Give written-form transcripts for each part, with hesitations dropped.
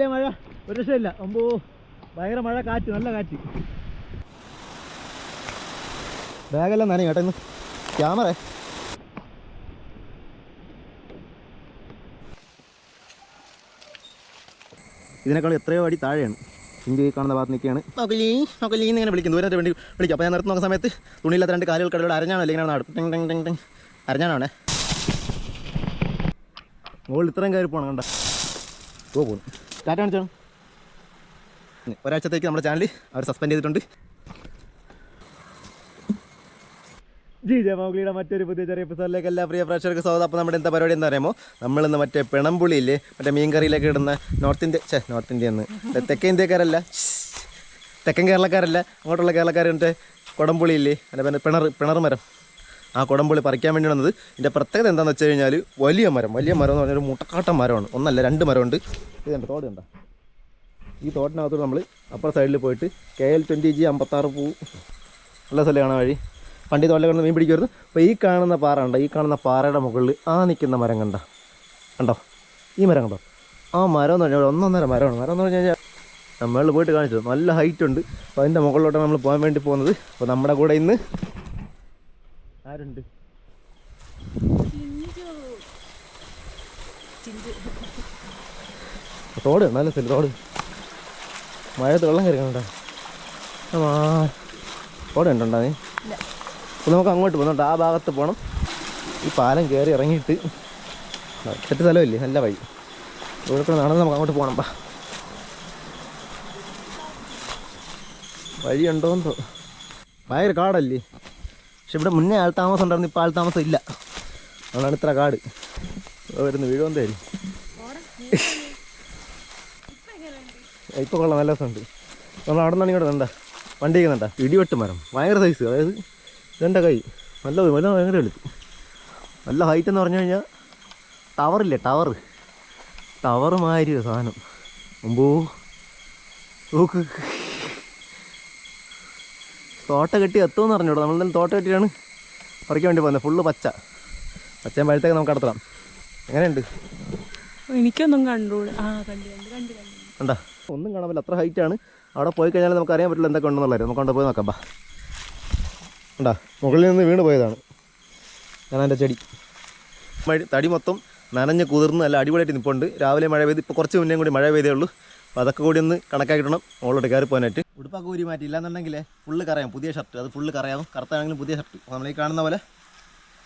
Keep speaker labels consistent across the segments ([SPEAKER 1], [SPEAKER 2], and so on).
[SPEAKER 1] കണ്ടില്ലേ മഴ, ഒരു രക്ഷയില്ല. അമ്പോ ഭയങ്കര മഴ, കാറ്റ്, നല്ല കാറ്റ്. ബാഗെല്ലാം നനയും കേട്ടോ ഇന്ന്. ക്യാമറ ഇതിനേക്കാൾ എത്രയോ അടി താഴെയാണ്. ഇന്ത്യ ഈ കാണുന്ന ഭാഗത്ത് നിൽക്കുകയാണ്. മൊകലീന്ന് ഇങ്ങനെ വിളിക്കും, ദൂരത്തെ വേണ്ടി വിളിക്കും. അപ്പോൾ ഞാൻ നിർത്തി നോക്കുന്ന സമയത്ത് തുണിയില്ലാത്ത 2 കാലുകൾ കടലോട് അരഞ്ഞാണല്ലോ ഇങ്ങനെ നാടും. ടെങ് ടെങ് ടെങ് ടെങ് അരഞ്ഞാണേ. മുകളിൽ ഇത്രയും കയറി പോകണം കണ്ട. പോകുന്നു ടാറ്റ കാണിച്ചാണ്. ഒരാഴ്ചത്തേക്ക് നമ്മുടെ ചാനൽ അവർ സസ്പെൻഡ് ചെയ്തിട്ടുണ്ട്. മൗഗ്ലിയുടെ മറ്റൊരു പുതിയ ചെറിയ എപ്പിസോഡിലേക്ക് എല്ലാ പ്രിയ പ്രേക്ഷകർക്ക് സ്വാഗതം. അപ്പോൾ നമ്മുടെ എന്താ പരിപാടി എന്താ പറയുമ്പോൾ, നമ്മളിന്ന് മറ്റേ പിണമ്പുളിയില്ലേ, മറ്റേ മീൻ കറിയിലേക്ക് ഇടുന്ന നോർത്ത് ഇന്ത്യ എന്ന് തെക്കേ ഇന്ത്യക്കാരല്ല, തെക്കൻ കേരളക്കാരല്ല, അങ്ങോട്ടുള്ള കേരളക്കാരുണ്ട്. കുടംപുളിയില്ലേ, അതിൻ്റെ പിണർ മരം, ആ കുടംപുളി പറിക്കാൻ വേണ്ടി വന്നത്. ഇതിൻ്റെ പ്രത്യേകത എന്താണെന്ന് വെച്ച് കഴിഞ്ഞാൽ വലിയ മരം എന്ന് പറഞ്ഞൊരു മുട്ടക്കാട്ടം മരമാണ്. ഒന്നല്ല 2 മരമുണ്ട്. ഇതുണ്ട് തോട് കണ്ട. ഈ തോട്ടിനകത്തോട് നമ്മൾ അപ്പുറ സൈഡിൽ പോയിട്ട് KL 20G 56 പൂ ഉള്ള സ്ഥലം കാണാൻ വഴി. പണ്ടി തോട്ടിൽ കിടന്ന് മീൻ പിടിക്കുമായിരുന്നു. അപ്പോൾ ഈ കാണുന്ന പാറ കണ്ടോ, ഈ കാണുന്ന പാറയുടെ മുകളിൽ ആ നിൽക്കുന്ന മരം കണ്ടോ, ഈ മരം കണ്ടോ, ആ മരം എന്ന് പറഞ്ഞാൽ 1.5 മരമാണ്. മരം എന്ന് പറഞ്ഞു കഴിഞ്ഞാൽ നമ്മളിൽ പോയിട്ട് കാണിച്ചത് നല്ല ഹൈറ്റ് ഉണ്ട്. അപ്പോൾ അതിൻ്റെ മുകളിലോട്ടാണ് നമ്മൾ പോകാൻ വേണ്ടി പോകുന്നത്. അപ്പോൾ നമ്മുടെ കൂടെ ഇന്ന് ആരുണ്ട്? തോട് നല്ല സ്ഥലം, തോട് മഴയത്ത് വെള്ളം കയറിക്കണ്ട. തോട് ഉണ്ടോ നീ? അപ്പോൾ നമുക്ക് അങ്ങോട്ട് പോകുന്നുണ്ട്, ആ ഭാഗത്ത് പോകണം. ഈ പാലം കയറി ഇറങ്ങിയിട്ട് സെറ്റ് സ്ഥലമില്ലേ, നല്ല വഴി. ഇവിടെ നടന്ന് നമുക്ക് അങ്ങോട്ട് പോകണം. വഴിയുണ്ടോന്ന് തോന്നുന്നു. ഭയങ്കര കാടല്ലേ. പക്ഷെ ഇവിടെ മുന്നേ ആൾ താമസം ഉണ്ടായിരുന്നു, ഇപ്പോൾ ആൾ താമസം ഇല്ല. അതുകൊണ്ടാണ് ഇത്ര കാട്. വരുന്നു വീഴുവന്തേരി. ഇപ്പോൾ കൊള്ളാം, നല്ല രസമുണ്ട്. നമ്മൾ അവിടെ നിന്നാണ് ഇങ്ങോട്ട് എന്താ വണ്ടി ചെയ്യുന്നുണ്ടാ. ഇടിവെട്ട് മരം ഭയങ്കര സൈസ്, അതായത് ഇതെൻ്റെ കൈ നല്ല ഭയങ്കര വലുത്, നല്ല ഹൈറ്റ് എന്ന് പറഞ്ഞു കഴിഞ്ഞാൽ ടവറില്ലേ, ടവർ മാതിരി സാധനം. മുമ്പോ നോക്ക്, തോട്ട കെട്ടി എത്തുമെന്ന് പറഞ്ഞോളൂ. നമ്മളെന്തായാലും തോട്ട കെട്ടിയാണ് പറിക്കാൻ വേണ്ടി പോകുന്നത്. ഫുള്ള് പച്ചയും പഴുത്തേക്ക് നമുക്ക് കടത്തണം. എങ്ങനെയുണ്ട്?
[SPEAKER 2] എനിക്കൊന്നും കണ്ടൂടാ.
[SPEAKER 1] കണ്ടാ, ഒന്നും കാണാൻ പറ്റില്ല, അത്ര ഹൈറ്റാണ്. അവിടെ പോയി കഴിഞ്ഞാൽ നമുക്ക് അറിയാൻ പറ്റില്ല എന്തൊക്കെ ഉണ്ടെന്നുള്ളത്. നമുക്ക് കൊണ്ട് പോയി നോക്കാം. കണ്ടാ, മുകളിൽ നിന്ന് വീണ് പോയതാണ് ഞാൻ എൻ്റെ ചെടി. തടി മൊത്തം നനഞ്ഞ് കുതിർന്ന് നല്ല അടിപൊളിയായിട്ട് നിൽപ്പുണ്ട്. രാവിലെ മഴ പെയ്ത്, ഇപ്പോൾ കുറച്ച് മുന്നേ കൂടി മഴ പെയ്തേ ഉള്ളൂ. അപ്പോൾ അതൊക്കെ കൂടി ഒന്ന് കണക്കാക്കിയിടണം മുകളിലോട്ട് കയറി പോകാനായിട്ട്. ഉടുപ്പൊക്കെ ഊരി മാറ്റി, ഇല്ലാന്നുണ്ടെങ്കിൽ ഫുള്ള് കറയാം. പുതിയ ഷർട്ട്, അത് ഫുള്ള് കറയാവും. കറുത്താണെങ്കിലും പുതിയ ഷർട്ട്. അപ്പോൾ നമ്മൾ ഈ കാണുന്ന പോലെ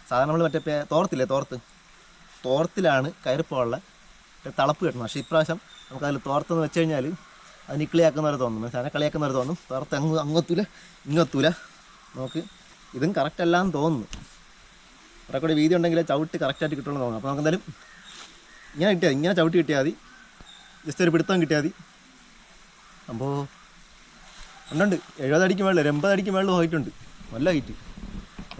[SPEAKER 1] സാധാരണ നമ്മൾ മറ്റേ തോർത്തിലാണ് കയറിപ്പോയുള്ള തളപ്പ് കിട്ടണം. പക്ഷേ ഇപ്രാവശ്യം നമുക്ക് അതിൽ തോർത്തെന്ന് വെച്ച് കഴിഞ്ഞാൽ അത് നിക്കളിയാക്കുന്നവരെ തോന്നും, അതിനെ കളിയാക്കുന്നവരെ തോന്നും. തോർത്ത് അങ്ങെത്തൂല ഇങ്ങെത്തൂല. നമുക്ക് ഇതും കറക്റ്റ് അല്ലാന്ന് തോന്നുന്നു. കുറെ കൂടി വീതി ഉണ്ടെങ്കിൽ ചവിട്ട് കറക്റ്റായിട്ട് കിട്ടുമെന്ന് തോന്നുന്നു. അപ്പോൾ നമുക്ക് എന്തായാലും ഇങ്ങനെ ചവിട്ടി കിട്ടിയാൽ മതി, ജസ്റ്റ് ഒരു പിടുത്തം കിട്ടിയാൽ മതി. അപ്പോൾ ഉണ്ട് 70 അടിക്ക് മേളിൽ 80 അടിക്ക് മേളിൽ ഹൈറ്റുണ്ട്, നല്ല ഹൈറ്റ്.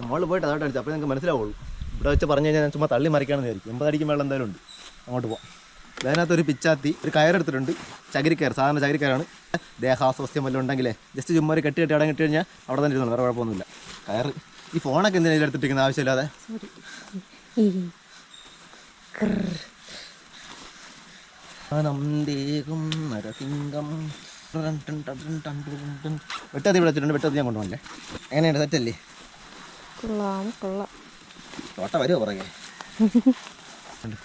[SPEAKER 1] മുകളിൽ പോയിട്ട് അതോട്ട് അടിച്ചു, അപ്പോൾ നിങ്ങൾക്ക് മനസ്സിലാവുള്ളൂ. ഇവിടെ വെച്ച് പറഞ്ഞു കഴിഞ്ഞാൽ ഞാൻ ചുമ്മാ തള്ളി മറിക്കാണെന്ന് വിചാരിക്കും. 80 അടിക്ക് മേളിൽ എന്തായാലും ഉണ്ട്. അങ്ങോട്ട് പോകാം. അതിനകത്തൊരു പിച്ചാത്തി, ഒരു കയറെടുത്തിട്ടുണ്ട്, ചകിരിക്കയർ, സാധാരണ ചകിരിക്കയറാണ്. ദേഹാസ്വാസ്ഥ്യം വല്ലതും ഉണ്ടെങ്കിലേ ജസ്റ്റ് ചുമ്മാ ഒരു കെട്ടി അവിടെ കിട്ടി കഴിഞ്ഞാൽ അവിടെ തന്നെ ഇരുന്നു, വേറെ കുഴപ്പമൊന്നുമില്ല. കയറ് ഈ ഫോണൊക്കെ എന്തിനാണ് എടുത്തിട്ടിരിക്കുന്ന ആവശ്യമില്ലാതെ. വെട്ടത്തി വിളിച്ചിട്ടുണ്ട്, വെട്ടത്തി ഞാൻ കൊണ്ടുപോകണ്ടേ. എങ്ങനെയുണ്ട്, സെറ്റല്ലേ? തോട്ട വരുമോ പുറകെ?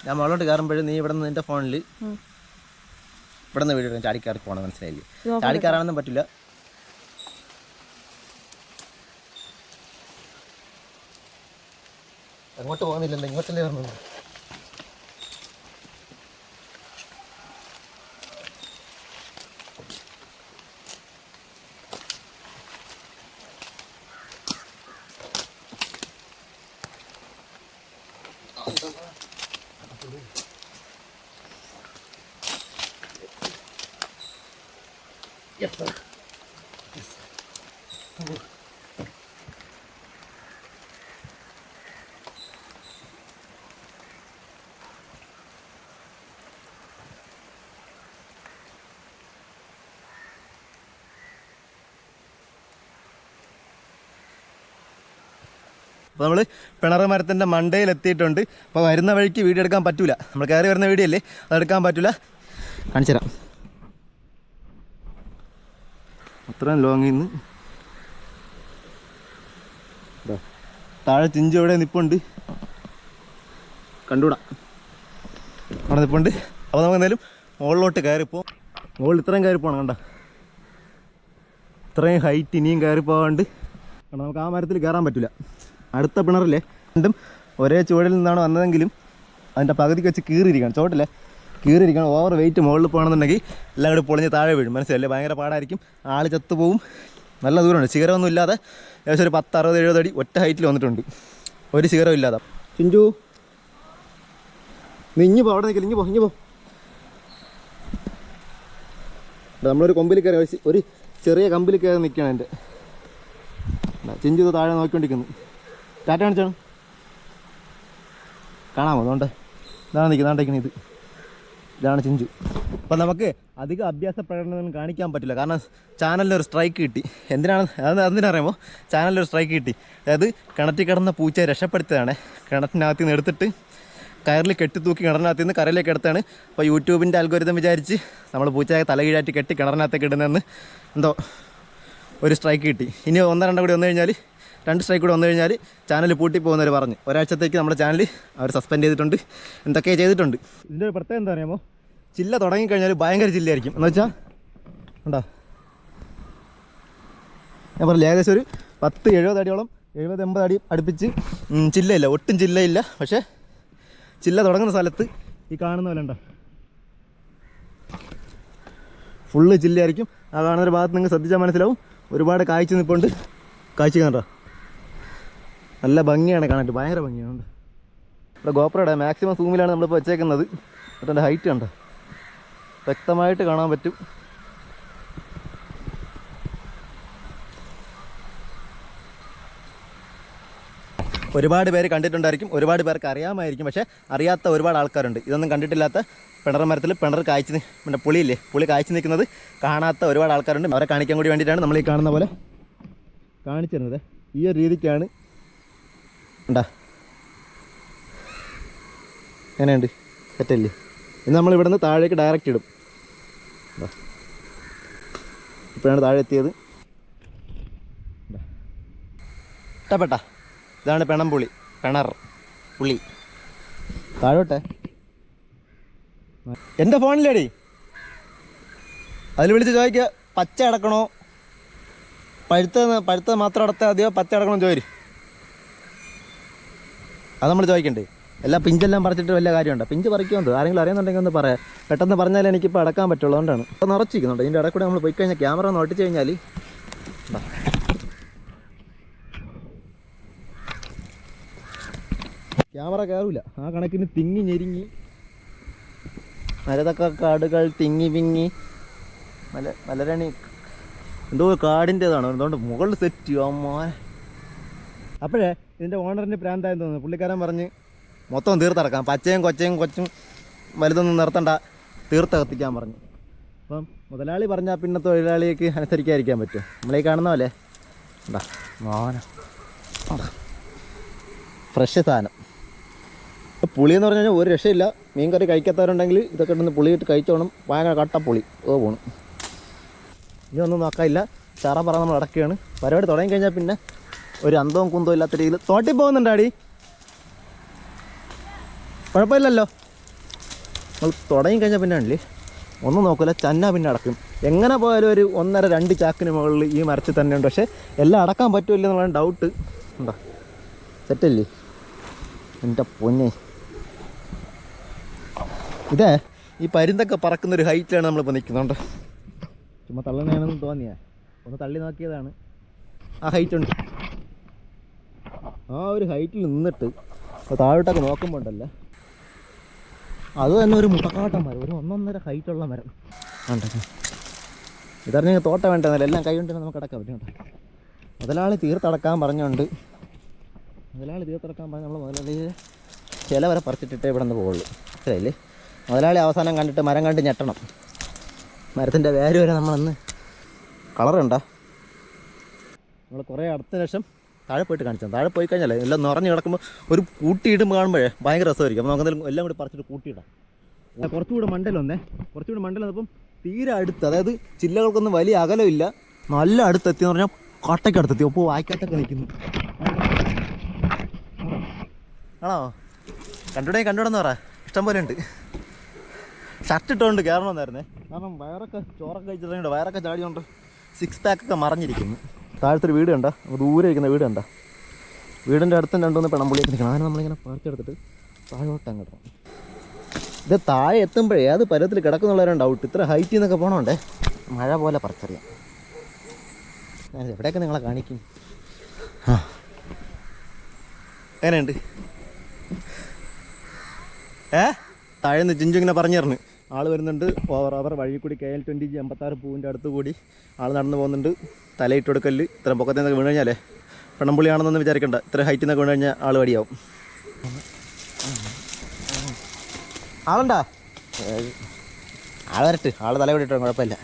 [SPEAKER 1] ഞാൻ മുകളിലോട്ട് കയറുമ്പോഴും നീ ഇവിടെ നിന്ന് നിന്റെ ഫോണിൽ ഇവിടെ നിന്ന് വീഡിയോ ചാടിക്കയറി പോകണം, മനസ്സിലായില്ലേ? ചാടിക്കയറാനൊന്നും പറ്റില്ല. അങ്ങോട്ട് പോകുന്നില്ലല്ലോ, ഇങ്ങോട്ടല്ലേ പറഞ്ഞത്. Yes, sir. Yes. അപ്പോൾ നമ്മൾ പിണർ മരത്തിൻ്റെ മണ്ടയിലെത്തിയിട്ടുണ്ട്. അപ്പോൾ വരുന്ന വഴിക്ക് വീഡിയോ എടുക്കാൻ പറ്റില്ല, നമ്മൾ കയറി വരുന്ന വീഡിയോ അല്ലേ, അതെടുക്കാൻ പറ്റില്ല. കാണിച്ചു തരാം. അത്രയും ലോങ്ങിൽ നിന്ന് താഴെ ചിഞ്ചു എവിടെ നിപ്പുണ്ട്, കണ്ടുകൂടാ, അവിടെ നിപ്പുണ്ട്. അപ്പോൾ നമുക്ക് എന്തായാലും മുകളിലോട്ട് കയറിപ്പോൾ, മുകളിൽ ഇത്രയും കയറിപ്പോണം. കണ്ട ഇത്രയും ഹൈറ്റ് ഇനിയും കയറിപ്പോകാണ്ട് കാരണം നമുക്ക് ആ മരത്തിൽ കയറാൻ പറ്റില്ല. അടുത്ത പിണറില്ലേ രണ്ടും ഒരേ ചുവടിൽ നിന്നാണ് വന്നതെങ്കിലും അതിൻ്റെ പകുതിക്ക് വെച്ച് കീറിയിരിക്കണം, ചോട്ടില്ലേ കീറിയിരിക്കണം. ഓവർ വെയിറ്റ് മുകളിൽ പോകണമെന്നുണ്ടെങ്കിൽ എല്ലാം കൂടി പൊളിഞ്ഞ് താഴെ വീഴും, മനസ്സിലല്ലേ? ഭയങ്കര പാടായിരിക്കും, ആൾ ചത്തുപോവും. നല്ല ദൂരമുണ്ട്, ശിഖരമൊന്നും ഇല്ലാതെ ഏകദേശം ഒരു 10, 60, 70 അടി ഒറ്റ ഹൈറ്റിൽ വന്നിട്ടുണ്ട്, ഒരു ശിഖരം ഇല്ലാതെ. ചിഞ്ചു നീ ഇഞ്ഞു പോ, അവിടെ നിൽക്കില്ല, ഇഞ്ഞു പോ. നമ്മളൊരു കൊമ്പിൽ കയറി, ഒരു ചെറിയ കമ്പിൽ കയറി നിൽക്കണം. എൻ്റെ ചിഞ്ചു ഇത് താഴെ നോക്കിക്കൊണ്ടിരിക്കുന്നു. ടാറ്റ കാണിച്ചാണ് കാണാമോ? അതുകൊണ്ട് ഇതാണ് നിൽക്കുന്നത്, ഇതാണ് ചിഞ്ചു. അപ്പം നമുക്ക് അധികം അഭ്യാസ പ്രകടനം കാണിക്കാൻ പറ്റില്ല, കാരണം ചാനലിനൊരു സ്ട്രൈക്ക് കിട്ടി. എന്തിനറിയാമോ? ചാനലിനൊരു സ്ട്രൈക്ക് കിട്ടി. അതായത് കിണറ്റിൽ കിടന്ന പൂച്ചയെ രക്ഷപ്പെടുത്തുകയാണ്. കിണറ്റിനകത്ത് നിന്ന് എടുത്തിട്ട് കയറിൽ കെട്ടിത്തൂക്കി കിണറിനകത്ത് നിന്ന് കരയിലേക്ക് എടുത്താണ്. അപ്പോൾ യൂട്യൂബിൻ്റെ അൽഗോരിതം വിചാരിച്ച് നമ്മൾ പൂച്ചയെ തലകീഴാറ്റി കെട്ടി കിണറിനകത്തേക്ക് ഇടുന്നതെന്ന് എന്തോ ഒരു സ്ട്രൈക്ക് കിട്ടി. ഇനി 1-2 കൂടി വന്നു കഴിഞ്ഞാൽ, 2 സ്ട്രൈക്ക് കൂടി വന്നു കഴിഞ്ഞാൽ ചാനൽ പൂട്ടി പോകുന്നവർ പറഞ്ഞ് ഒരാഴ്ചത്തേക്ക് നമ്മുടെ ചാനൽ അവർ സസ്പെൻഡ് ചെയ്തിട്ടുണ്ട്, എന്തൊക്കെ ചെയ്തിട്ടുണ്ട്. ഇതിൻ്റെ ഒരു പ്രത്യേകം എന്താ അറിയാമോ? ചില്ല തുടങ്ങിക്കഴിഞ്ഞാൽ ഭയങ്കര ചില്ലയായിരിക്കും. എന്ന് വെച്ചാൽ ഉണ്ടോ, ഞാൻ പറഞ്ഞില്ല, ഏകദേശം ഒരു 10-70 അടിയോളം, 70-80 അടി അടുപ്പിച്ച് ചില്ലയില്ല, ഒട്ടും ചില്ലയില്ല. പക്ഷേ ചില്ല തുടങ്ങുന്ന സ്ഥലത്ത് ഈ കാണുന്ന പോലെ ഉണ്ടോ, ഫുള്ള് ചില്ലയായിരിക്കും. ആ കാണുന്നൊരു ഭാഗത്ത് നിങ്ങൾ ശ്രദ്ധിച്ചാൽ മനസ്സിലാവും. ഒരുപാട് കായ്ച്ച് നിൽപ്പുണ്ട്, കായ്ച്ച് കണ്ടോ, നല്ല ഭംഗിയാണ് കാണാൻ, ഭയങ്കര ഭംഗിയാണ്. ഇവിടെ ഗോപ്രോയുടെ മാക്സിമം സൂമിലാണ് നമ്മളിപ്പോൾ വെച്ചേക്കുന്നത്. എന്നിട്ട് എൻ്റെ ഹൈറ്റ് കണ്ടോ, വ്യക്തമായിട്ട് കാണാൻ പറ്റും. ഒരുപാട് പേര് കണ്ടിട്ടുണ്ടായിരിക്കും, ഒരുപാട് പേർക്ക് അറിയാമായിരിക്കും. പക്ഷേ അറിയാത്ത ഒരുപാട് ആൾക്കാരുണ്ട്. ഇതൊന്നും കണ്ടിട്ടില്ലാത്ത പിണർ മരത്തിൽ പിണർ കായ്ച്ച്, പിന്നെ പുളിയില്ലേ, പുളി കായ്ച്ച് നിൽക്കുന്നത് കാണാത്ത ഒരുപാട് ആൾക്കാരുണ്ട്. അവരെ കാണിക്കാൻ കൂടി വേണ്ടിയിട്ടാണ് നമ്മൾ ഈ കാണുന്ന പോലെ കാണിച്ചു തരുന്നത്. ഈ ഒരു രീതിക്കാണ്. ഉണ്ടാ എങ്ങനെയുണ്ട്, സെറ്റല്ലേ? ഇന്ന് നമ്മൾ ഇവിടെ നിന്ന് താഴേക്ക് ഡയറക്റ്റ് ഇടും. ഇപ്പോഴാണ് താഴെ എത്തിയത്. ഇഷ്ടപ്പെട്ട ഇതാണ് പിണംപുളി, പിണർ പുളി. താഴോട്ടെ എൻ്റെ ഫോണിലേടി, അതിൽ വിളിച്ച് ചോദിക്കുക പച്ച അടക്കണോ, പഴുത്ത മാത്രം അടത്താൽ മതിയോ, പച്ച അടക്കണോ ചോദിച്ചു. അത് നമ്മൾ ചോദിക്കണ്ടേ? എല്ലാം പിഞ്ചെല്ലാം പറിച്ചിട്ട് വലിയ കാര്യമുണ്ടോ? പിഞ്ച് പറിക്കുമെന്തോ ആരെങ്കിലും അറിയുന്നുണ്ടെങ്കിൽ ഒന്ന് പറയാം, പെട്ടെന്ന് പറഞ്ഞാലേ എനിക്കിപ്പോൾ അടക്കാൻ പറ്റുള്ളൂ. അതുകൊണ്ടാണ് അപ്പോൾ നിറച്ചിരിക്കുന്നുണ്ട്. ഇതിൻ്റെ ഇടയിൽ കൂടെ നമ്മൾ പോയി കഴിഞ്ഞാൽ ക്യാമറ ഒന്ന് ഒട്ടിച്ച് കഴിഞ്ഞാൽ ക്യാമറ കയറില്ല. ആ കണക്കിന് തിങ്ങി ഞെരിങ്ങി മരതൊക്കെ കാടുകൾ തിങ്ങി പിങ്ങി മലരണി എന്തോ കാടിൻ്റെതാണ്. അതുകൊണ്ട് മുകളിൽ സെറ്റ് ചെയ്യും അമ്മ. അപ്പോഴേ ഇതിൻ്റെ ഓണറിന് പ്രാന്തായെന്ന് തോന്നുന്നു. പുള്ളിക്കാരൻ പറഞ്ഞ് മൊത്തം തീർത്തിറക്കാം, പച്ചയും കൊച്ചും വലുതൊന്നും നിർത്തണ്ട, തീർത്ത് കത്തിക്കാൻ പറഞ്ഞു. അപ്പം മുതലാളി പറഞ്ഞാൽ പിന്നെ തൊഴിലാളിക്ക് അനുസരിക്കാതിരിക്കാൻ പറ്റും. നമ്മളീ കാണുന്ന പോലെ എന്താ മോന ഫ്രഷ് സാധനം. പുളി എന്ന് പറഞ്ഞു കഴിഞ്ഞാൽ ഒരു രക്ഷയില്ല. മീൻ കറി കഴിക്കാത്തവരുണ്ടെങ്കിൽ ഇതൊക്കെ ഇടുന്ന് പുളിയിട്ട് കഴിച്ചോണം. ഭയങ്കര കട്ട പുളി പോകണം. ഇനി ഒന്നും നോക്കാനില്ല, ചറ പറ നമ്മൾ അടക്കുകയാണ്. പരിപാടി തുടങ്ങിക്കഴിഞ്ഞാൽ പിന്നെ ഒരു അന്തവും കുന്തവും ഇല്ലാത്ത രീതിയിൽ തോട്ടി പോകുന്നുണ്ടാടി, കുഴപ്പമില്ലല്ലോ. നമ്മൾ തുടങ്ങിക്കഴിഞ്ഞാൽ പിന്നെ ആണല്ലേ ഒന്നും നോക്കില്ല, ചന്ന പിന്നെ അടക്കും. എങ്ങനെ പോയാലും ഒരു 1.5-2 ചാക്കിന് മുകളിൽ ഈ മരത്തിൽ തന്നെ ഉണ്ട്. പക്ഷേ എല്ലാം അടക്കാൻ പറ്റുമല്ലോ എന്നുള്ള ഡൗട്ട് ഉണ്ടോ? സെറ്റല്ലേ എൻ്റെ പൊന്നെ. ഇതേ ഈ പരുന്തൊക്കെ പറക്കുന്നൊരു ഹൈറ്റിലാണ് നമ്മളിപ്പോൾ നിൽക്കുന്നുണ്ട്. ചുമ്മാ തള്ളണയാണെന്ന് തോന്നിയാ ഒന്ന് തള്ളി നോക്കിയതാണ്. ആ ഹൈറ്റ് ഉണ്ട്. ആ ഒരു ഹൈറ്റിൽ നിന്നിട്ട് താഴോട്ടൊക്കെ നോക്കുമ്പോൾ ഉണ്ടല്ലോ, അത് തന്നെ ഒരു മുട്ടക്കാട്ടം മരം, ഒരു 1.5 ഹൈറ്റുള്ള മരം ഉണ്ടല്ലോ. ഇതറിഞ്ഞ തോട്ടം വേണ്ടതല്ല, എല്ലാം കൈ കൊണ്ടുതന്നെ നമുക്ക് അടക്കാൻ പറ്റും കേട്ടോ. മുതലാളി തീർത്തടക്കാൻ പറഞ്ഞുകൊണ്ട് നമ്മൾ മുതലാളി ചില വരെ പറിച്ചിട്ടിട്ടേ ഇവിടെ നിന്ന് പോകുള്ളൂ. മനസ്സിലായില്ലേ? മുതലാളി അവസാനം കണ്ടിട്ട് മരം കണ്ട് ഞെട്ടണം. മരത്തിൻ്റെ വേര് വരെ നമ്മളൊന്ന് കളറുണ്ടോ. നമ്മൾ കുറേ അടുത്ത ശേഷം താഴെ പോയിട്ട് കാണിച്ചാൽ, താഴെ പോയി കഴിഞ്ഞാൽ എല്ലാം നിറഞ്ഞ് കിടക്കുമ്പോൾ ഒരു കൂട്ടിയിടുമ്പോൾ കാണുമ്പോഴേ ഭയങ്കര രസമായിരിക്കും. അപ്പോൾ നമുക്ക് എല്ലാം കൂടി പറിച്ചിട്ട് കൂട്ടിയിടാം. കുറച്ചുകൂടെ മണ്ടലൊന്നേ, കുറച്ചുകൂടി മണ്ടലം അപ്പം തീരെ അടുത്ത്, അതായത് ചില്ലകൾക്കൊന്നും വലിയ അകലമില്ല, നല്ല അടുത്തെത്തിയെന്ന് പറഞ്ഞാൽ കട്ടയ്ക്ക് അടുത്തെത്തി. ഒപ്പോൾ വായിക്കാത്തൊക്കെ നിൽക്കുന്നു. ആണോ? കണ്ടുവിടെന്ന് പറ. ഇഷ്ടം പോലെ ഉണ്ട്. ഷർട്ട് ഇട്ടുകൊണ്ട് കയറണമെന്നായിരുന്നേ. കാരണം വയറൊക്കെ ചോറൊക്കെ കഴിച്ചിട്ടുണ്ട്. വയറൊക്കെ ചാടിയോണ്ട് 6 പാക്കൊക്കെ മറിഞ്ഞിരിക്കുന്നു. താഴത്തൊരു വീട് കണ്ട, ദൂരെ ഇരിക്കുന്ന വീട് കണ്ട. വീടിൻ്റെ അടുത്തും രണ്ടുമൂന്ന് പെണമ്പുള്ളിയൊക്കെ നിൽക്കണം. അങ്ങനെ നമ്മളിങ്ങനെ പറിച്ചെടുത്തിട്ട് താഴോട്ട് അങ്ങോട്ട്. ഇത് താഴെ എത്തുമ്പോഴേ അത് പരത്തിൽ കിടക്കുന്നുള്ളവരും ഡൗട്ട്. ഇത്ര ഹൈറ്റിൽ നിന്നൊക്കെ പോകണോണ്ടേ മഴ പോലെ പറിച്ചറിയാം. ഞാൻ എവിടെയൊക്കെ നിങ്ങളെ കാണിക്കും. ആ എങ്ങനെയുണ്ട്? താഴെ നിന്ന് ചിഞ്ചു ഇങ്ങനെ പറഞ്ഞു തരുന്നു. ആൾ വരുന്നുണ്ട്. അവർ വഴി കൂടി KL 20G 56 പൂവിൻ്റെ അടുത്ത് കൂടി ആൾ നടന്നു പോകുന്നുണ്ട്. തലയിട്ട് കൊടുക്കല്. ഇത്ര പൊക്കത്തിൽ നിന്നൊക്കെ വീണ് കഴിഞ്ഞാലേ പെണ്ണമ്പുള്ളിയാണെന്നൊന്നും വിചാരിക്കണ്ട. ഇത്ര ഹൈറ്റിൽ നിന്നൊക്കെ വീണ് കഴിഞ്ഞാൽ ആൾ വടിയാവും. ആളുണ്ടാ? ആൾ വരട്ട്. ആൾ തല വിട്ടിട്ടോ കുഴപ്പമില്ല.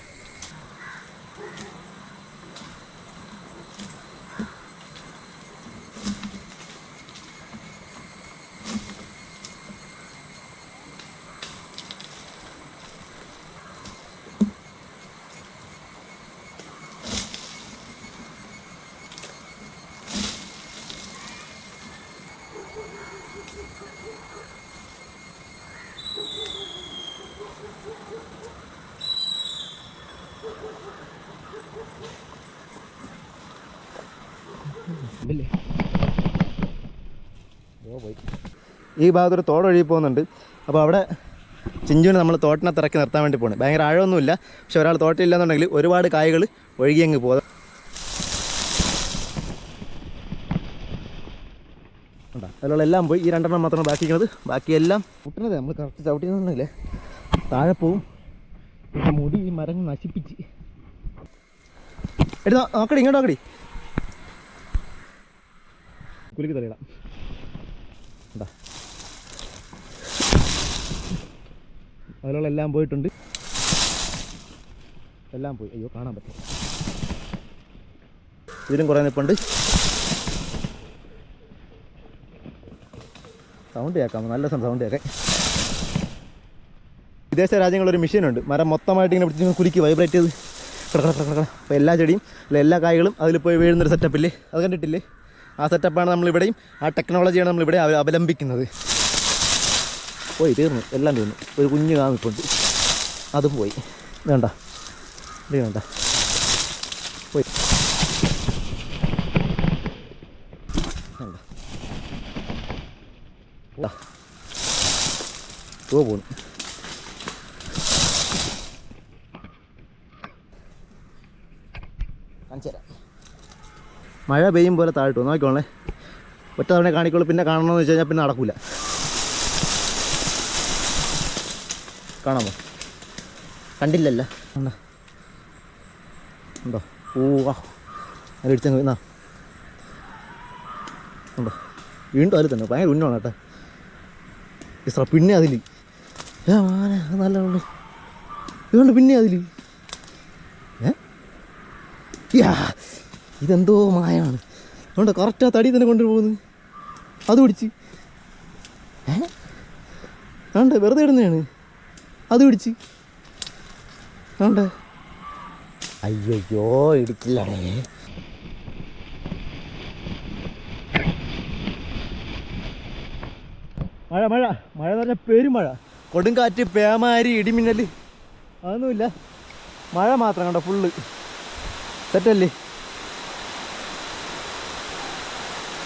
[SPEAKER 1] ഈ ഭാഗത്തൊരു തോടൊഴുകി പോകുന്നുണ്ട്. അപ്പോൾ അവിടെ ചിഞ്ചുവിനെ നമ്മൾ തോട്ടിനകത്ത് ഇറക്കി നിർത്താൻ വേണ്ടി പോകണം. ഭയങ്കര ആഴമൊന്നുമില്ല. പക്ഷെ ഒരാൾ തോട്ടില്ലെന്നുണ്ടെങ്കിൽ ഒരുപാട് കായകൾ ഒഴുകി അങ്ങ് പോകും. ഉണ്ടോ? അതിലുള്ള എല്ലാം പോയി. ഈ 2 മാത്രമാണ് ബാക്കിക്കുന്നത്. ബാക്കിയെല്ലാം മുട്ടുന്നത് നമ്മൾ കറക്റ്റ് ചവിട്ടിയെന്നുണ്ടെങ്കിലേ താഴെ പോവും. പിന്നെ മുടി ഈ മരം നശിപ്പിച്ച് എടുത്താ നോക്കടി. ഇങ്ങോട്ട് നോക്കടി. കുലുക്കി തലയിടാം. എന്താ അതിലുള്ള എല്ലാം പോയിട്ടുണ്ട്. എല്ലാം പോയി. അയ്യോ കാണാൻ പറ്റും. ഇതിലും കുറേ നിൽപ്പുണ്ട്. സൗണ്ട് കേൾക്കാം. നല്ല സൗണ്ട് കേൾക്കാം. വിദേശ രാജ്യങ്ങളൊരു മെഷീനുണ്ട്. മരം മൊത്തമായിട്ട് ഇങ്ങനെ പിടിച്ച് കുലുക്കി വൈബ്രേറ്റ് ചെയ്ത് കിടക്കണം. അപ്പോൾ എല്ലാ ചെടിയും അല്ല എല്ലാ കായ്കളും അതിൽ പോയി വീഴുന്നൊരു സെറ്റപ്പില്ലേ? അത് കണ്ടിട്ടില്ലേ? ആ സെറ്റപ്പാണ് നമ്മളിവിടെയും ആ ടെക്നോളജിയാണ് നമ്മളിവിടെ അവലംബിക്കുന്നത്. പോയി തീർന്നു. എല്ലാം തീർന്നു. ഒരു കുഞ്ഞ് കാമിപ്പുണ്ട്. അതും പോയി. വേണ്ട ഇത് വേണ്ട പോയി. പോന്നു. കാണിച്ചു തരാം. മഴ പെയ്യും പോലെ താഴ്ത്തു നോക്കിക്കോളേ. ഒറ്റ തവണ കാണിക്കുള്ളൂ. പിന്നെ കാണണമെന്ന് വെച്ച് കഴിഞ്ഞാൽ പിന്നെ നടക്കില്ല. കാണാമോ? കണ്ടില്ലല്ലോ. ഉണ്ടോ? ഓ അത് ഇടിച്ചങ്ങ് എന്നാ ഉണ്ടോ? വീണ്ടും അതിൽ തന്നെ ഭയങ്കര ഉന്നമാണ് കേട്ടോ. ഇത്ര പിന്നെ അതിൽ നല്ല ഇതുകൊണ്ട് പിന്നെ അതിൽ ഇതെന്തോ മായമാണ്. അതുകൊണ്ട് കറക്റ്റ് ആ തടി തന്നെ കൊണ്ടുപോകുന്നത്. അത് പിടിച്ച് ആണ്ട് വെറുതെ ഇടുന്നതാണ്. അത് പിടിച്ച് ആണ്ട് അയ്യോ ഇടിക്കില്ലേ. മഴ മഴ മഴ എന്ന് പറഞ്ഞാൽ പെരുമഴ. കൊടുങ്കാറ്റ്, പേമാരി, ഇടിമിന്നൽ അതൊന്നുമില്ല. മഴ മാത്രം കണ്ടോ. ഫുള്ള് സെറ്റല്ലേ?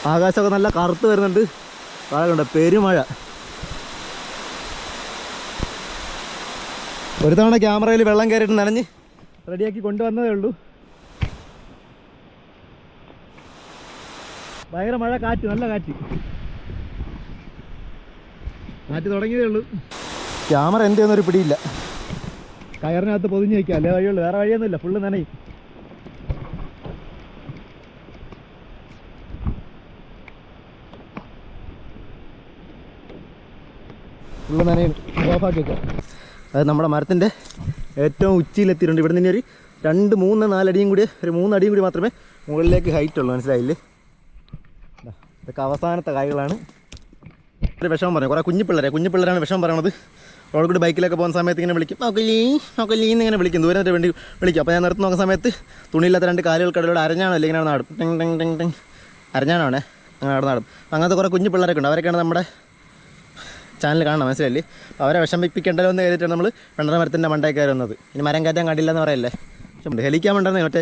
[SPEAKER 1] ആകാശമൊക്കെ നല്ല കറുത്ത് വരുന്നുണ്ട്. മഴ കണ്ടോ? പെരുമഴ. ഒരു തവണ ക്യാമറയിൽ വെള്ളം കയറിയിട്ട് നനഞ്ഞ് റെഡിയാക്കി കൊണ്ടുവന്നതേ ഉള്ളൂ. ഭയങ്കര മഴ, കാറ്റ്, നല്ല കാറ്റ്. കാറ്റ് തുടങ്ങിയതേ ഉള്ളൂ. ക്യാമറ എന്തെന്നൊരു പിടിയില്ല. കയറിനകത്ത് പൊതിഞ്ഞ് വയ്ക്കാം. അല്ലേ വഴിയുള്ളൂ. വേറെ വഴിയൊന്നുമില്ല. ഫുള്ള് നനയും. ഫുള്ള് നനയും. ഓഫാക്കി വയ്ക്കാം. അത് നമ്മുടെ മരത്തിൻ്റെ ഏറ്റവും ഉച്ചിയിലെത്തിയിട്ടുണ്ട്. ഇവിടെ നിന്ന് ഒരു 2, 3, 4 അടിയും കൂടി, ഒരു 3 അടിയും കൂടി മാത്രമേ മുകളിലേക്ക് ഹൈറ്റ് ഉള്ളൂ. മനസ്സിലായില്ലേ? ഇതൊക്കെ അവസാനത്തെ കായ്കളാണ്. ഒരു വിഷമം പറഞ്ഞു. കുറേ കുഞ്ഞു പിള്ളേരാണ് വിഷമം പറയണത്. റോഡ് കൂടി ബൈക്കിലൊക്കെ പോകുന്ന സമയത്ത് ഇങ്ങനെ വിളിക്കും നോക്കല്ലീ നോക്കല്ലീ എന്നിങ്ങനെ വിളിക്കും, ദൂരം വരെ വേണ്ടി വിളിക്കും. അപ്പോൾ ഞാൻ നിർത്തി നോക്കുന്ന സമയത്ത് തുണിയില്ലാത്ത 2 കാലുകൾക്കടയിലൂടെ അരഞ്ഞാണോ അല്ലെങ്കിൽ ഇങ്ങനെ നാടും ടെങ് ടെങ് ടെങ് ടെങ് അരഞ്ഞാണോണേ അങ്ങനെ നടന്നാടും. അങ്ങനത്തെ കുറേ കുഞ്ഞു പിള്ളേരൊക്കെ ഉണ്ട്, അവരൊക്കെയാണ് നമ്മുടെ ചാനൽ കാണണം, മനസ്സിലല്ലേ? അപ്പോൾ അവരെ വിഷമിപ്പിക്കേണ്ടല്ലോ എന്ന് കരുതിയിട്ടാണ് നമ്മൾ പെണ്ണറ മരത്തിൻ്റെ മണ്ടയിൽ കയറി വന്നത്. ഇനി മരം കയറ്റാൻ കണ്ടില്ല എന്ന് പറയല്ലേ. പക്ഷേ ഹെലിക്കാൻ വേണ്ടേ മറ്റേ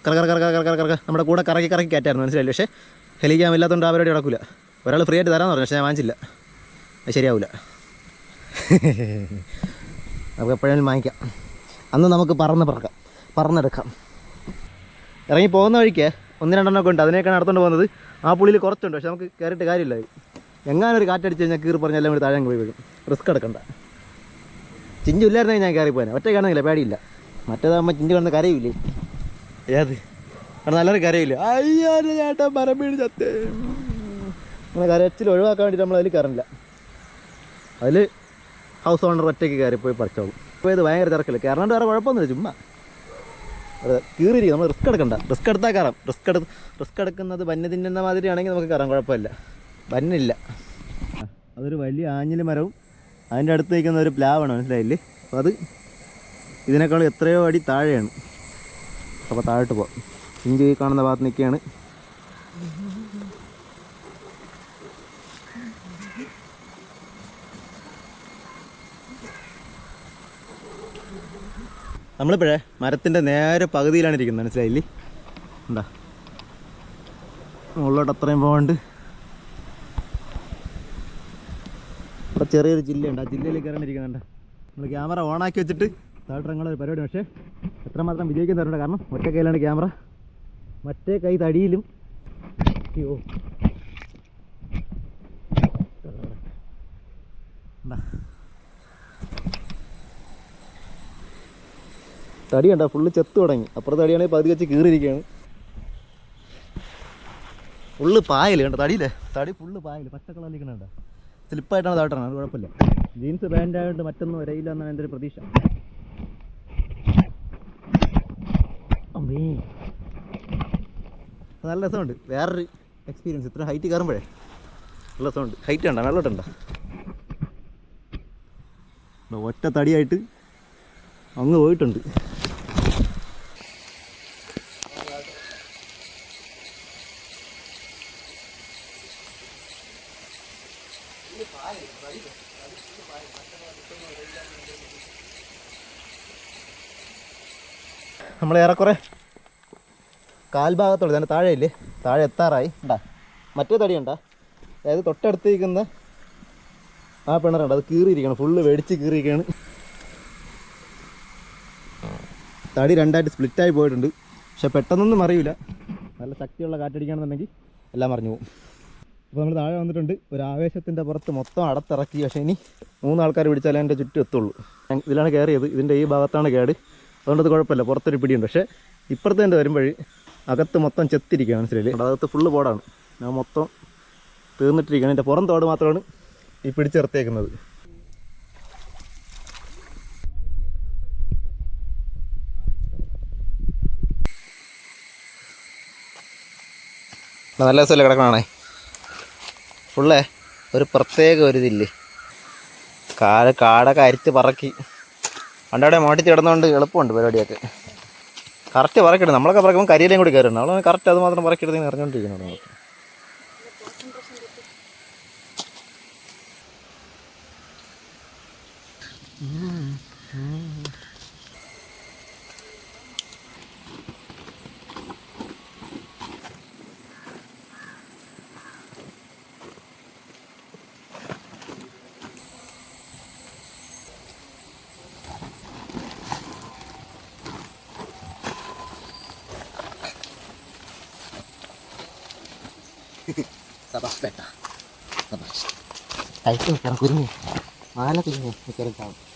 [SPEAKER 1] കറക്ക നമ്മുടെ കൂടെ കറക്കി കയറ്റായിരുന്നു, മനസ്സിലായില്ലേ? പക്ഷേ ഹെലിക്കാൻ ഇല്ലാത്തതുകൊണ്ട് ആ പരിപാടി നടക്കില്ല. ഒരാൾ ഫ്രീ ആയിട്ട് തരാമെന്ന് പറഞ്ഞു, പക്ഷേ ഞാൻ വാങ്ങിച്ചില്ല, അത് ശരിയാവില്ല. നമുക്ക് എപ്പോഴേലും വാങ്ങിക്കാം, അന്ന് നമുക്ക് പറന്നെടുക്കാം. ഇറങ്ങി പോകുന്ന വഴിക്ക് 1-2 ഉണ്ട്, അതിനേക്കാണ് നടത്തുകൊണ്ട് പോകുന്നത്. ആ പുള്ളിയിൽ കുറച്ചുണ്ട്, പക്ഷെ നമുക്ക് കയറിയിട്ട് കാര്യമില്ല. എങ്ങാനൊരു കാറ്റടിച്ച് കഴിഞ്ഞാൽ കീറി പറഞ്ഞാൽ എല്ലാം കൂടി താഴെ പോയി വീഴും, റിസ്ക് എടുക്കണ്ട. ചിഞ്ചു ഇല്ലായിരുന്നെങ്കിൽ ഞാൻ കയറി പോകാൻ, ഒറ്റയ്ക്കാണെന്നില്ല പേടിയില്ല. മറ്റേതാകുമ്പോൾ ചിഞ്ചു കിടന്ന് കരയില്ലേ, ഏത് അവിടെ നല്ലൊരു കരയില്ല. അയ്യോ ചേട്ടാ പറമ്പീട് ചത്തേ, അങ്ങനെ കരച്ചിൽ ഒഴിവാക്കാൻ വേണ്ടിയിട്ട് നമ്മൾ അതിൽ കയറില്ല. അതിൽ ഹൗസ് ഓണർ ഒറ്റയ്ക്ക് കയറിപ്പോയി പറിച്ചോളും. ഇപ്പോൾ ഇത് ഭയങ്കര തിരക്കില്ല, കയറാണ്ട് വേറെ കുഴപ്പമൊന്നുമില്ല, ചുമ്മാ അത് കീറിയിരിക്കും. നമ്മൾ റിസ്ക് എടുക്കണ്ട, റിസ്ക് എടുത്താൽ കയറാം. റിസ്ക് എടുക്കുന്നത് ബന്ന് തിന്നുന്ന മാതിരി ആണെങ്കിൽ നമുക്ക് കയറാം, കുഴപ്പമില്ല. ബന്നില്ല, അതൊരു വലിയ ആഞ്ഞിലി മരവും അതിൻ്റെ അടുത്ത് നിൽക്കുന്ന ഒരു പ്ലാവാണ്, മനസ്സിലായില്ലേ? അപ്പോൾ അത് ഇതിനേക്കാൾ എത്രയോ അടി താഴെയാണ്. അപ്പോൾ താഴോട്ട് പോകാം. ഇഞ്ചി ഈ കാണുന്ന ഭാഗത്ത് നിൽക്കുകയാണ്. നമ്മളിപ്പോഴേ മരത്തിൻ്റെ നേരെ പകുതിയിലാണ് ഇരിക്കുന്നത്, മനസ്സിലായില്ലേ? എന്താ മുകളിലോട്ട് അത്രയും പോകാണ്ട് ഇവിടെ ചെറിയൊരു ജില്ലയുണ്ട്, ആ ജില്ലയിൽ കയറാനിരിക്കുന്നുണ്ട്. നമ്മൾ ക്യാമറ ഓണാക്കി വെച്ചിട്ട് താഴോട്ടിറങ്ങുന്ന ഒരു പരിപാടി, പക്ഷേ എത്രമാത്രം വിജയിക്കുന്ന തരുന്നുണ്ട്. കാരണം ഒറ്റ കയ്യിലാണ് ക്യാമറ, മറ്റേ കൈ തടിയിലും. അയ്യോ തടി കണ്ട ഫുള്ള് ചെത്ത് തുടങ്ങി. അപ്പുറത്തെ തടിയാണെങ്കിൽ പകുതി വെച്ച് കീറിയിരിക്കുകയാണ്. ഫുള്ള് പായൽ കണ്ട തടിയില്ലേ, തടി ഫുള്ള് പായൽ പച്ച കളറിലിരിക്കണ. സ്ലിപ്പായിട്ടാണ് താഴ്ത്തണം, അത് കുഴപ്പമില്ല. ജീൻസ് പാൻ്റ് ആയതുകൊണ്ട് മറ്റൊന്നും വരയില്ല എന്നാണ് എൻ്റെ ഒരു പ്രതീക്ഷ. അമ്മേ നല്ല രസമുണ്ട്, വേറൊരു എക്സ്പീരിയൻസ്. ഇത്ര ഹൈറ്റ് കയറുമ്പോഴേ നല്ല രസമുണ്ട്. ഹൈറ്റ് കണ്ട വെള്ളോട്ടുണ്ടോ, ഒറ്റ തടിയായിട്ട് അങ്ങ് പോയിട്ടുണ്ട്. നമ്മൾ ഏറെക്കുറെ കാൽഭാഗത്തോളം തന്നെ താഴെ ഇല്ലേ, താഴെ എത്താറായി. ഉണ്ടാ മറ്റേ തടിയുണ്ടാ, അതായത് തൊട്ടടുത്തിരിക്കുന്ന ആ പിണറുണ്ട്, അത് കീറിയിരിക്കണം, ഫുള്ള് വെടിച്ച് കീറിയിരിക്കുകയാണ്. തടി 2ആയിട്ട് സ്പ്ലിറ്റായി പോയിട്ടുണ്ട്. പക്ഷെ പെട്ടെന്നൊന്നും അറിയില്ല, നല്ല ശക്തിയുള്ള കാറ്റടിക്കുകയാണെന്നുണ്ടെങ്കിൽ എല്ലാം മറിഞ്ഞു പോകും. അപ്പോൾ നമ്മൾ താഴെ വന്നിട്ടുണ്ട്. ഒരു ആവേശത്തിൻ്റെ പുറത്ത് മൊത്തം അടത്തിറക്കി. പക്ഷേ ഇനി 3 ആൾക്കാർ പിടിച്ചാലേ എൻ്റെ ചുറ്റും എത്തുള്ളൂ. ഇതിലാണ് കയറിയത്, ഇതിൻ്റെ ഈ ഭാഗത്താണ് കേട്, അതുകൊണ്ടത് കുഴപ്പമില്ല, പുറത്തൊരു പിടിയുണ്ട്. പക്ഷേ ഇപ്പുറത്തെ എൻ്റെ വരുമ്പോൾ അകത്ത് മൊത്തം ചെത്തിരിക്കുക, മനസ്സിലായില്ലേ? അകത്ത് ഫുള്ള് ബോർഡാണ്, ഞാൻ മൊത്തം തീർന്നിട്ടിരിക്കുകയാണ്. എൻ്റെ പുറം തോട് മാത്രമാണ് ഈ പിടിച്ചിർത്തേക്കുന്നത്. നല്ല രസമല്ലേ കിടക്കണേ, ഫുള്ളേ ഒരു പ്രത്യേക ഒരു ഇതില്ലേ, കാടൊക്കെ അരിച്ച് പറക്കി പണ്ടവിടെ മോട്ടിച്ച് കിടന്നുകൊണ്ട് എളുപ്പമുണ്ട് പരിപാടിയൊക്കെ. കറക്റ്റ് പറക്കിടും, നമ്മളൊക്കെ പറക്കുമ്പോൾ കരിയിലേയും കൂടി കയറുന്നു, നമ്മൾ കറക്റ്റ് അത് മാത്രം പറക്കിയെടുത്ത് അറിഞ്ഞുകൊണ്ടിരിക്കുന്നു. നമുക്ക് Sabah beta. Sabah. Ay, ito, parang kuring. Mahal na ito. May karang tao.